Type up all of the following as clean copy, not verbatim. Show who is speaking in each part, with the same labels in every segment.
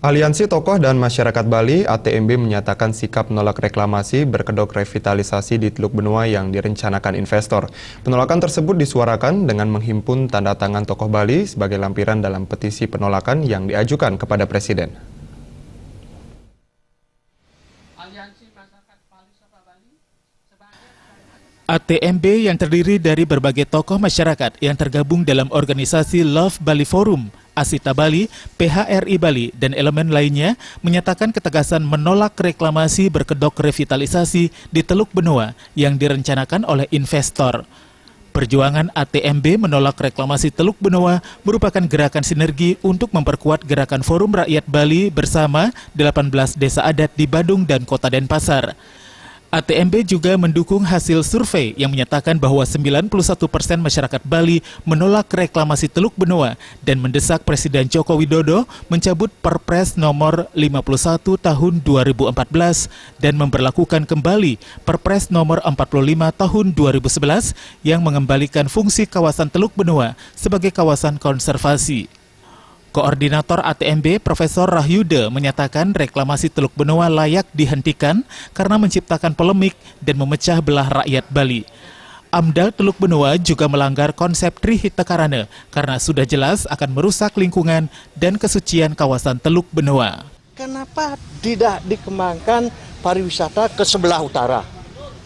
Speaker 1: Aliansi Tokoh dan Masyarakat Bali (ATMB) menyatakan sikap menolak reklamasi berkedok revitalisasi di Teluk Benua yang direncanakan investor. Penolakan tersebut disuarakan dengan menghimpun tanda tangan tokoh Bali sebagai lampiran dalam petisi penolakan yang diajukan kepada Presiden.
Speaker 2: ATMB yang terdiri dari berbagai tokoh masyarakat yang tergabung dalam organisasi Love Bali Forum, Asita Bali, PHRI Bali, dan elemen lainnya menyatakan ketegasan menolak reklamasi berkedok revitalisasi di Teluk Benua yang direncanakan oleh investor. Perjuangan ATMB menolak reklamasi Teluk Benua merupakan gerakan sinergi untuk memperkuat gerakan Forum Rakyat Bali bersama 18 desa adat di Badung dan Kota Denpasar. ATMB juga mendukung hasil survei yang menyatakan bahwa 91% masyarakat Bali menolak reklamasi Teluk Benua dan mendesak Presiden Joko Widodo mencabut Perpres nomor 51 tahun 2014 dan memberlakukan kembali Perpres nomor 45 tahun 2011 yang mengembalikan fungsi kawasan Teluk Benua sebagai kawasan konservasi. Koordinator ATMB Profesor Rahyude menyatakan reklamasi Teluk Benua layak dihentikan karena menciptakan polemik dan memecah belah rakyat Bali. AMDAL Teluk Benua juga melanggar konsep Trihita Karana karena sudah jelas akan merusak lingkungan dan kesucian kawasan Teluk Benua.
Speaker 3: Kenapa tidak dikembangkan pariwisata ke sebelah utara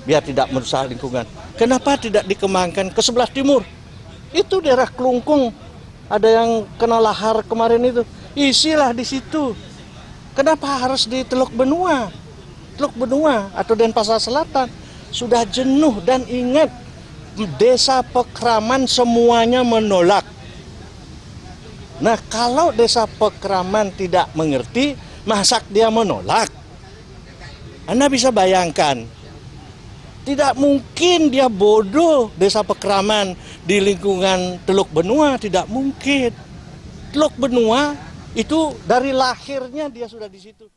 Speaker 3: biar tidak merusak lingkungan? Kenapa tidak dikembangkan ke sebelah timur? Itu daerah Kelungkung. Ada yang kena lahar kemarin itu, isilah di situ. Kenapa harus di Teluk Benua? Teluk Benua atau Denpasar Selatan sudah jenuh dan ingat desa Pekraman semuanya menolak. Nah, kalau desa Pekraman tidak mengerti, masa dia menolak? Anda bisa bayangkan, tidak mungkin dia bodoh desa Pekraman di lingkungan Teluk Benua, tidak mungkin. Teluk Benua itu dari lahirnya dia sudah di situ.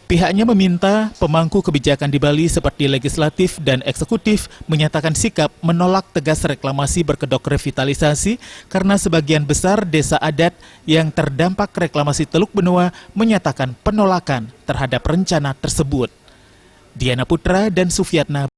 Speaker 2: Pihaknya meminta pemangku kebijakan di Bali seperti legislatif dan eksekutif menyatakan sikap menolak tegas reklamasi berkedok revitalisasi karena sebagian besar desa adat yang terdampak reklamasi Teluk Benua menyatakan penolakan terhadap rencana tersebut. Diana Putra dan Sufyatna.